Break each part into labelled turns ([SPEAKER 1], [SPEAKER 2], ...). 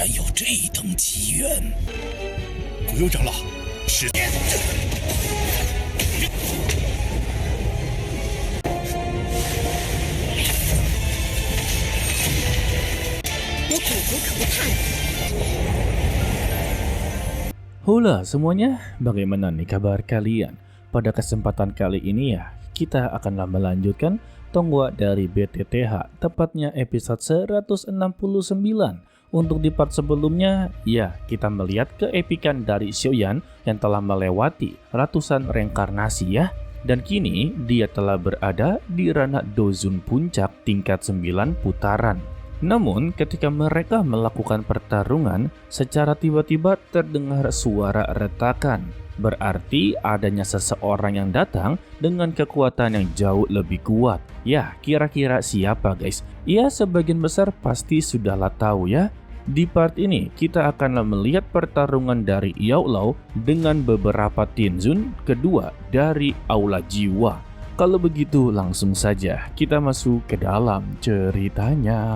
[SPEAKER 1] 然有这等机缘。古幽长老，时间。
[SPEAKER 2] 我骨头可不怕你。
[SPEAKER 3] Halo semuanya, bagaimana nih kabar kalian? Pada kesempatan kali ini ya, kita akanlah melanjutkan Tonghua dari BTTH, tepatnya episode 169. Untuk di part sebelumnya, ya kita melihat keepikan dari Xiaoyan yang telah melewati ratusan reinkarnasi ya. Dan kini dia telah berada di ranah Dozun Puncak tingkat 9 putaran. Namun ketika mereka melakukan pertarungan, secara tiba-tiba terdengar suara retakan. Berarti adanya seseorang yang datang dengan kekuatan yang jauh lebih kuat. Ya, kira-kira siapa guys? Ya, sebagian besar pasti sudahlah tahu ya. Di part ini kita akan melihat pertarungan dari Yao Lao dengan beberapa Tianzun kedua dari Aula Jiwa. Kalau begitu langsung saja kita masuk ke dalam ceritanya.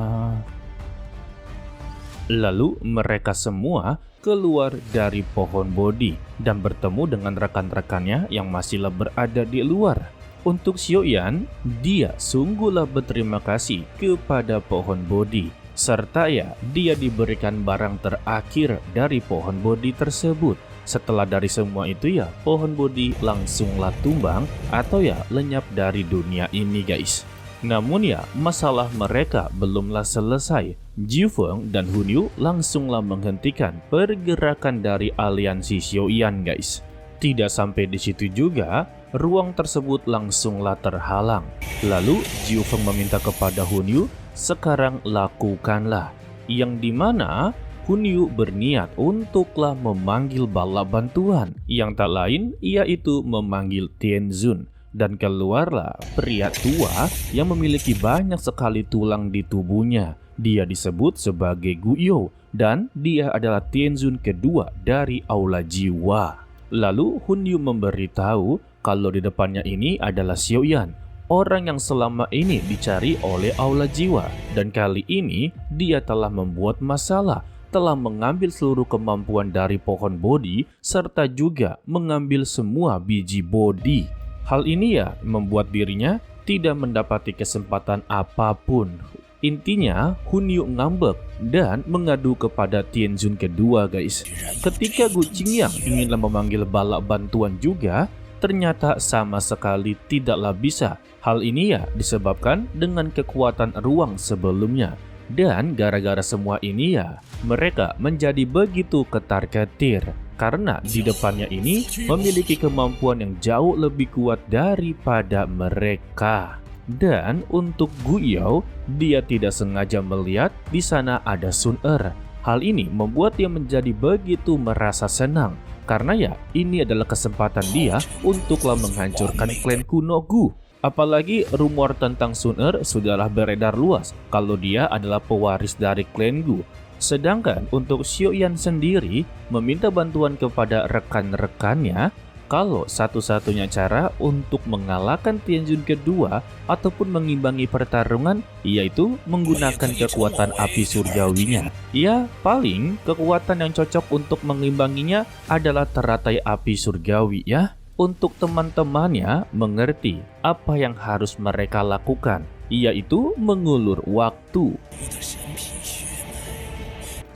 [SPEAKER 3] Lalu mereka semua keluar dari pohon Bodhi dan bertemu dengan rekan-rekannya yang masih berada di luar. Untuk Xiaoyan, dia sungguhlah berterima kasih kepada pohon Bodhi. Serta ya, dia diberikan barang terakhir dari pohon Bodhi tersebut. Setelah dari semua itu ya, pohon Bodhi langsunglah tumbang atau ya lenyap dari dunia ini guys. Namun ya, masalah mereka belumlah selesai. Jiu Feng dan Hun Yu langsunglah menghentikan pergerakan dari aliansi Xiaoyan guys. Tidak sampai di situ juga, ruang tersebut langsunglah terhalang. Lalu Jiu Feng meminta kepada Hun Yu, sekarang lakukanlah. Yang dimana Hun Yu berniat untuklah memanggil bala bantuan, yang tak lain yaitu memanggil Tianzun. Dan keluarlah pria tua yang memiliki banyak sekali tulang di tubuhnya. Dia disebut sebagai Guiyou dan dia adalah Tianzun kedua dari Aula Jiwa. Lalu Hun Yu memberitahu kalau di depannya ini adalah Xiaoyan, orang yang selama ini dicari oleh Aula Jiwa. Dan kali ini dia telah membuat masalah, telah mengambil seluruh kemampuan dari pohon Bodhi serta juga mengambil semua biji Bodhi. Hal ini ya membuat dirinya tidak mendapati kesempatan apapun. Intinya Hun Yu ngambek dan mengadu kepada Tianzun kedua guys. Ketika Gu Qingyang inginlah memanggil bala bantuan juga, ternyata sama sekali tidaklah bisa. Hal ini ya disebabkan dengan kekuatan ruang sebelumnya. Dan gara-gara semua ini ya, mereka menjadi begitu ketar-ketir. Karena di depannya ini memiliki kemampuan yang jauh lebih kuat daripada mereka. Dan untuk Guiyou, dia tidak sengaja melihat di sana ada Sun Er. Hal ini membuat dia menjadi begitu merasa senang. Karena ya, ini adalah kesempatan dia untuklah menghancurkan klan kuno Gu. Apalagi rumor tentang Sun Er sudahlah beredar luas kalau dia adalah pewaris dari klan Gu. Sedangkan untuk Xiaoyan sendiri meminta bantuan kepada rekan-rekannya kalau satu-satunya cara untuk mengalahkan Tianzun kedua ataupun mengimbangi pertarungan yaitu menggunakan kekuatan api surgawinya. Ya, paling kekuatan yang cocok untuk mengimbanginya adalah teratai api surgawi ya. Untuk teman-temannya mengerti apa yang harus mereka lakukan, yaitu mengulur waktu.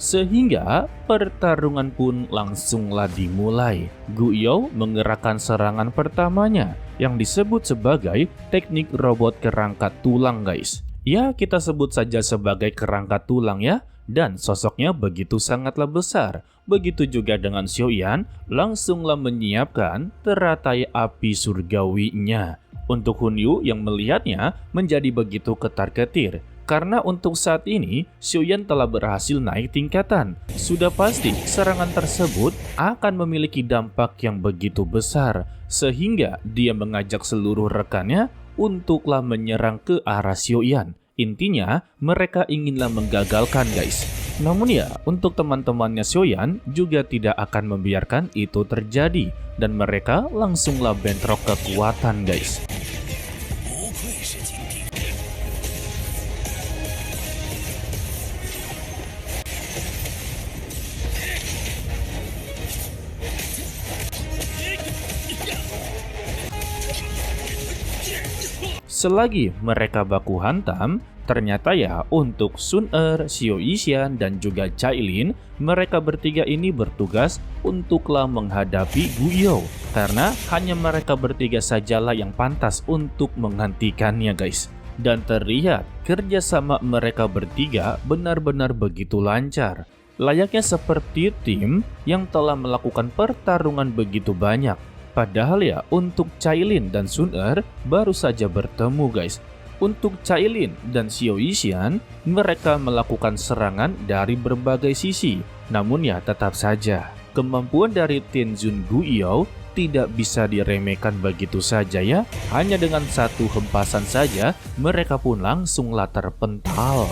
[SPEAKER 3] Sehingga pertarungan pun langsunglah dimulai. Guiyou mengerahkan serangan pertamanya yang disebut sebagai teknik robot kerangka tulang guys. Ya, kita sebut saja sebagai kerangka tulang ya. Dan sosoknya begitu sangatlah besar. Begitu juga dengan Xiaoyan, langsunglah menyiapkan teratai api surgawinya. Untuk Hun Yu yang melihatnya menjadi begitu ketar-ketir. Karena untuk saat ini, Xiaoyan telah berhasil naik tingkatan. Sudah pasti serangan tersebut akan memiliki dampak yang begitu besar. Sehingga dia mengajak seluruh rekannya untuklah menyerang ke arah Xiaoyan. Intinya, mereka inginlah menggagalkan guys. Namun ya, untuk teman-temannya Xiaoyan juga tidak akan membiarkan itu terjadi. Dan mereka langsunglah bentrok kekuatan guys. Selagi mereka baku hantam, ternyata ya untuk Sun Er, Xiao Yishan, dan juga Cailin, mereka bertiga ini bertugas untuklah menghadapi Gu Yao. Karena hanya mereka bertiga sajalah yang pantas untuk menghentikannya guys. Dan terlihat kerjasama mereka bertiga benar-benar begitu lancar. Layaknya seperti tim yang telah melakukan pertarungan begitu banyak. Padahal ya untuk Cailin dan Sun Er baru saja bertemu guys. Untuk Cailin dan Xiao Yishan, mereka melakukan serangan dari berbagai sisi. Namun ya tetap saja, kemampuan dari Tianjun Gu Yao tidak bisa diremehkan begitu saja ya. Hanya dengan satu hempasan saja, mereka pun langsunglah terpental.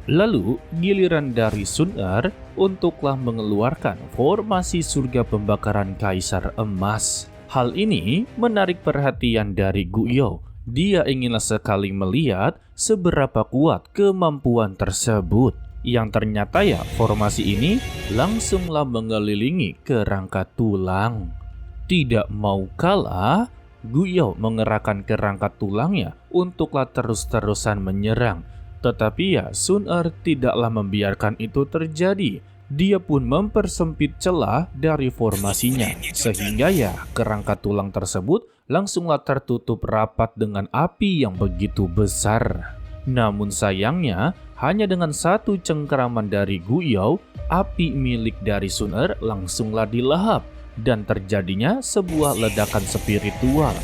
[SPEAKER 3] Lalu, giliran dari Sun Er untuklah mengeluarkan formasi surga pembakaran Kaisar Emas. Hal ini menarik perhatian dari Gu Yao. Dia inginlah sekali melihat seberapa kuat kemampuan tersebut. Yang ternyata ya formasi ini langsunglah mengelilingi kerangka tulang. Tidak mau kalah, Gu Yao mengerahkan kerangka tulangnya untuklah terus-terusan menyerang. Tetapi ya Sun Er tidaklah membiarkan itu terjadi. Dia pun mempersempit celah dari formasinya. Sehingga ya kerangka tulang tersebut langsunglah tertutup rapat dengan api yang begitu besar. Namun sayangnya hanya dengan satu cengkeraman dari Gu Yao, api milik dari Sun Er langsunglah dilahap. Dan terjadinya sebuah ledakan spiritual.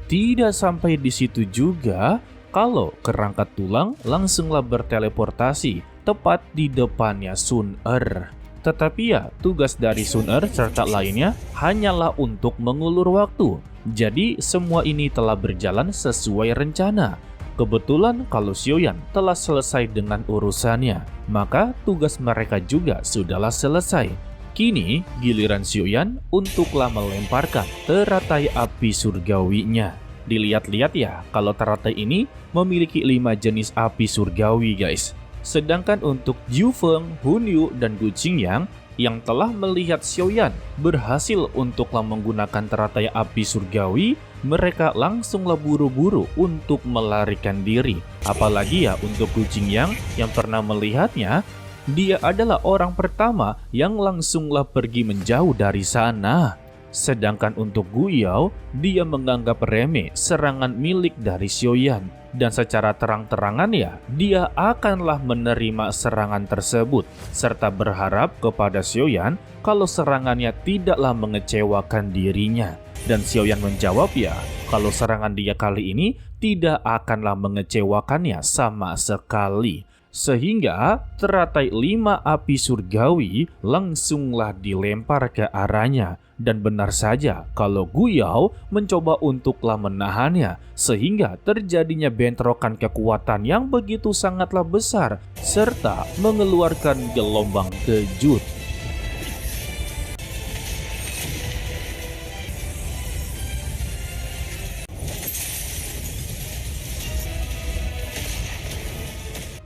[SPEAKER 3] Tidak sampai di situ juga, kalau kerangka tulang langsunglah berteleportasi tepat di depannya Sun Er. Tetapi ya, tugas dari Sun Er serta lainnya hanyalah untuk mengulur waktu. Jadi semua ini telah berjalan sesuai rencana. Kebetulan kalau Xiaoyan telah selesai dengan urusannya, maka tugas mereka juga sudahlah selesai. Kini giliran Xiaoyan untuklah melemparkan teratai api surgawinya. Dilihat-lihat ya, kalau teratai ini memiliki 5 jenis api surgawi guys. Sedangkan untuk Jiu Feng, Hun Yu, dan Gu Qingyang yang telah melihat Xiaoyan berhasil untuklah menggunakan teratai api surgawi, mereka langsunglah buru-buru untuk melarikan diri. Apalagi ya untuk Gu Qingyang yang pernah melihatnya, dia adalah orang pertama yang langsunglah pergi menjauh dari sana. Sedangkan untuk Gu Yao, dia menganggap remeh serangan milik dari Xiaoyan. Dan secara terang-terangan ya, dia akanlah menerima serangan tersebut. Serta berharap kepada Xiaoyan kalau serangannya tidaklah mengecewakan dirinya. Dan Xiaoyan menjawab ya, kalau serangan dia kali ini tidak akanlah mengecewakannya sama sekali. Sehingga teratai 5 api surgawi langsunglah dilempar ke arahnya. Dan benar saja kalau Gu Yao mencoba untuklah menahannya, sehingga terjadinya bentrokan kekuatan yang begitu sangatlah besar serta mengeluarkan gelombang kejut.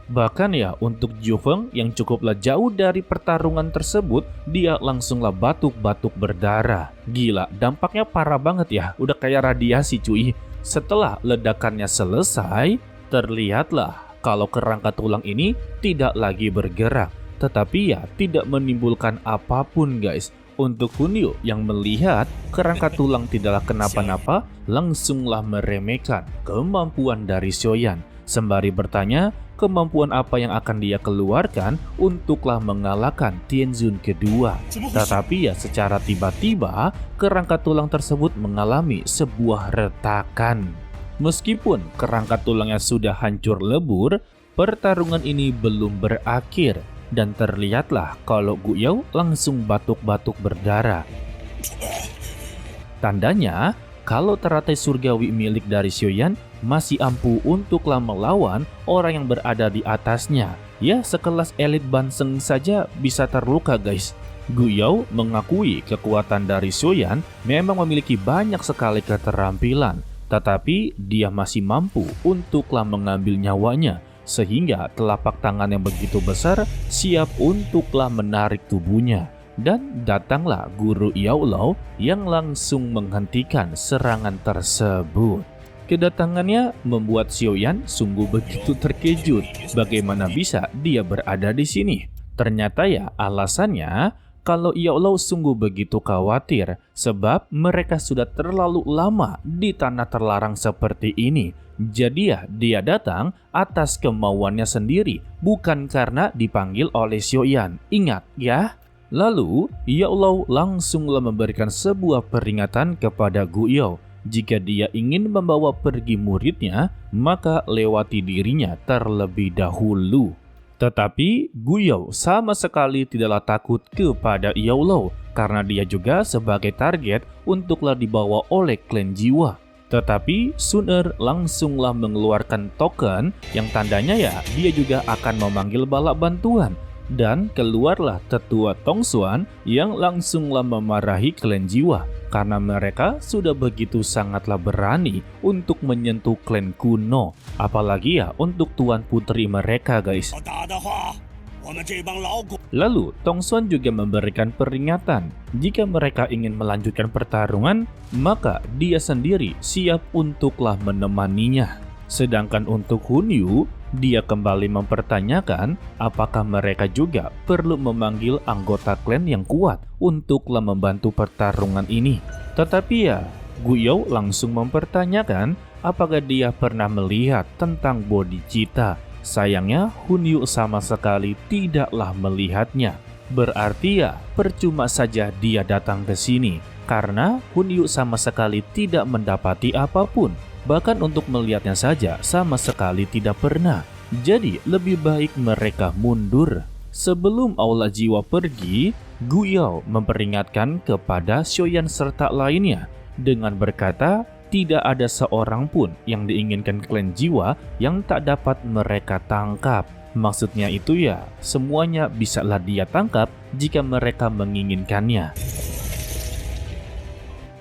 [SPEAKER 3] Bahkan ya untuk Jiu Feng yang cukuplah jauh dari pertarungan tersebut, dia langsunglah batuk-batuk berdarah. Gila, dampaknya parah banget ya, udah kayak radiasi cuy. Setelah ledakannya selesai, terlihatlah kalau kerangka tulang ini tidak lagi bergerak. Tetapi ya tidak menimbulkan apapun guys. Untuk Hun Yu yang melihat kerangka tulang tidaklah kenapa-napa, langsunglah meremehkan kemampuan dari Xiaoyan. Sembari bertanya, kemampuan apa yang akan dia keluarkan untuklah mengalahkan Tianjun kedua. Tetapi ya secara tiba-tiba, kerangka tulang tersebut mengalami sebuah retakan. Meskipun kerangka tulangnya sudah hancur lebur, pertarungan ini belum berakhir. Dan terlihatlah kalau Gu Yao langsung batuk-batuk berdarah. Tandanya, kalau teratai surgawi milik dari Xiaoyan masih ampuh untuklah melawan orang yang berada di atasnya. Ya, sekelas elit Banseng saja bisa terluka guys. Gu Yao mengakui kekuatan dari Xiaoyan memang memiliki banyak sekali keterampilan. tetapi dia masih mampu untuklah mengambil nyawanya, sehingga telapak tangan yang begitu besar siap untuklah menarik tubuhnya. Dan datanglah guru Yao Lao yang langsung menghentikan serangan tersebut. Kedatangannya membuat Xiaoyan sungguh begitu terkejut. Bagaimana bisa dia berada di sini? Ternyata ya alasannya kalau Yao Lao sungguh begitu khawatir sebab mereka sudah terlalu lama di tanah terlarang seperti ini. Jadi ya dia datang atas kemauannya sendiri, bukan karena dipanggil oleh Xiaoyan. Ingat ya. Lalu Yao Lao langsunglah memberikan sebuah peringatan kepada Gu Yao. Jika dia ingin membawa pergi muridnya, maka lewati dirinya terlebih dahulu. Tetapi Gu Yao sama sekali tidaklah takut kepada Yao Lao karena dia juga sebagai target untuklah dibawa oleh klan jiwa. Tetapi Sun Er langsunglah mengeluarkan token yang tandanya ya dia juga akan memanggil bala bantuan. Dan keluarlah tetua Tong Xuan yang langsunglah memarahi klan jiwa karena mereka sudah begitu sangatlah berani untuk menyentuh klan kuno, apalagi ya untuk tuan putri mereka guys. Lalu Tong Xuan juga memberikan peringatan jika mereka ingin melanjutkan pertarungan maka dia sendiri siap untuklah menemaninya. Sedangkan untuk Hun Yu, dia kembali mempertanyakan apakah mereka juga perlu memanggil anggota klan yang kuat untuklah membantu pertarungan ini. Tetapi ya, Gu Yao langsung mempertanyakan apakah dia pernah melihat tentang bodi Cheetah. Sayangnya Hun Yu sama sekali tidaklah melihatnya. Berarti ya percuma saja dia datang ke sini karena Hun Yu sama sekali tidak mendapati apapun. Bahkan untuk melihatnya saja sama sekali tidak pernah. Jadi lebih baik mereka mundur. Sebelum Aula Jiwa pergi, Gu Yao memperingatkan kepada Xiaoyan serta lainnya dengan berkata tidak ada seorang pun yang diinginkan klan jiwa yang tak dapat mereka tangkap. Maksudnya itu ya semuanya bisalah dia tangkap jika mereka menginginkannya.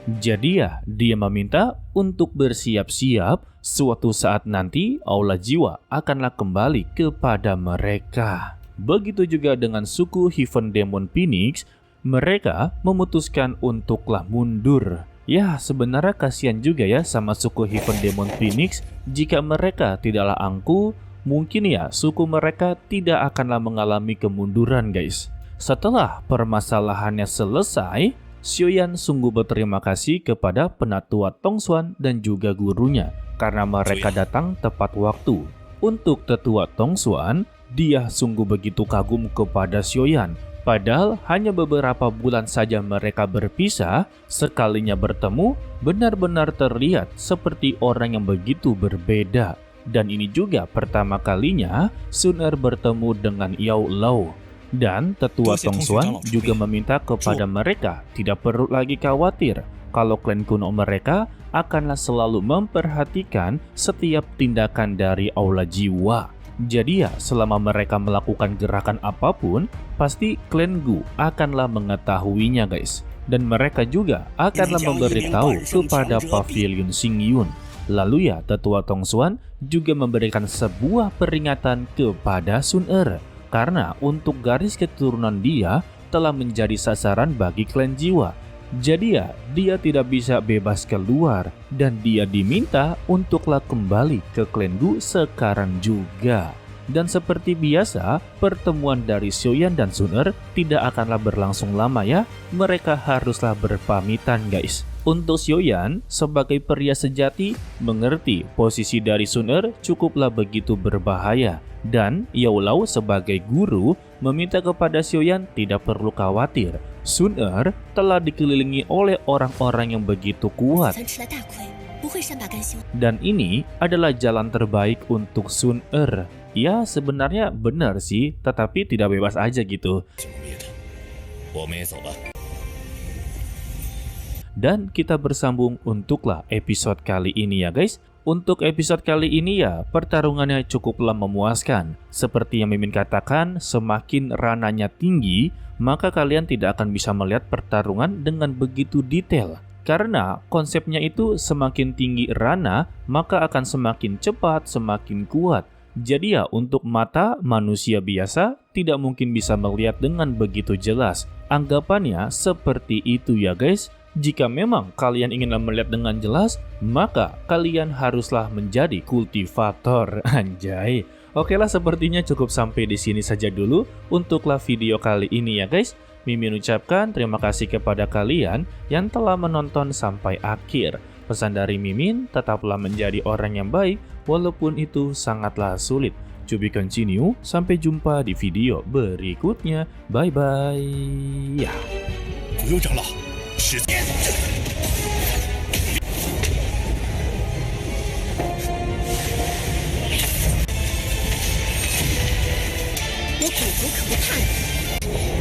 [SPEAKER 3] Jadi ya, dia meminta untuk bersiap-siap suatu saat nanti Aula Jiwa akanlah kembali kepada mereka. Begitu juga dengan suku Heaven Demon Phoenix, mereka memutuskan untuklah mundur. Ya, sebenarnya kasihan juga ya sama suku Heaven Demon Phoenix jika mereka tidaklah angkuh, mungkin ya suku mereka tidak akanlah mengalami kemunduran guys. Setelah permasalahannya selesai, Xiaoyan sungguh berterima kasih kepada penatua Tong Xuan dan juga gurunya karena mereka datang tepat waktu. Untuk tetua Tong Xuan, dia sungguh begitu kagum kepada Xiaoyan. Padahal hanya beberapa bulan saja mereka berpisah, sekalinya bertemu benar-benar terlihat seperti orang yang begitu berbeda. Dan ini juga pertama kalinya Sun Er bertemu dengan Yao Lao. Dan tetua Tong Xuan juga meminta kepada mereka tidak perlu lagi khawatir kalau klan kuno mereka akanlah selalu memperhatikan setiap tindakan dari Aula Jiwa. Jadi ya selama mereka melakukan gerakan apapun pasti klan Gu akanlah mengetahuinya guys. Dan mereka juga akanlah memberitahu kepada Pavilion Xingyun. Lalu ya tetua Tong Xuan juga memberikan sebuah peringatan kepada Sun Er. Karena untuk garis keturunan dia telah menjadi sasaran bagi klan jiwa. Jadi ya, dia tidak bisa bebas keluar dan dia diminta untuklah kembali ke klan Gu sekarang juga. Dan seperti biasa, pertemuan dari Xiaoyan dan Sun Er tidak akanlah berlangsung lama ya. Mereka haruslah berpamitan guys. Untuk Xiaoyan, sebagai pria sejati, mengerti posisi dari Sun Er cukuplah begitu berbahaya. Dan Yao Lao sebagai guru meminta kepada Xiaoyan tidak perlu khawatir. Sun Er telah dikelilingi oleh orang-orang yang begitu kuat. Dan ini adalah jalan terbaik untuk Sun Er. Ya sebenarnya benar sih, tetapi tidak bebas aja gitu. Dan kita bersambung untuklah episode kali ini ya guys. Untuk episode kali ini ya pertarungannya cukuplah memuaskan. Seperti yang Mimin katakan, semakin rananya tinggi, maka kalian tidak akan bisa melihat pertarungan dengan begitu detail. Karena konsepnya itu semakin tinggi rana, maka akan semakin cepat, semakin kuat. Jadi ya, untuk mata manusia biasa tidak mungkin bisa melihat dengan begitu jelas. Anggapannya seperti itu ya guys. Jika memang kalian ingin melihat dengan jelas, maka kalian haruslah menjadi kultivator. Anjay. Oke lah, sepertinya cukup sampai di sini saja dulu untuklah video kali ini ya guys. Mimin ucapkan terima kasih kepada kalian yang telah menonton sampai akhir. Pesan dari Mimin, tetaplah menjadi orang yang baik walaupun itu sangatlah sulit. To be continue, sampai jumpa di video berikutnya. Bye bye. Ya.
[SPEAKER 1] 不用长老，时间。
[SPEAKER 2] 我可无可不怕你。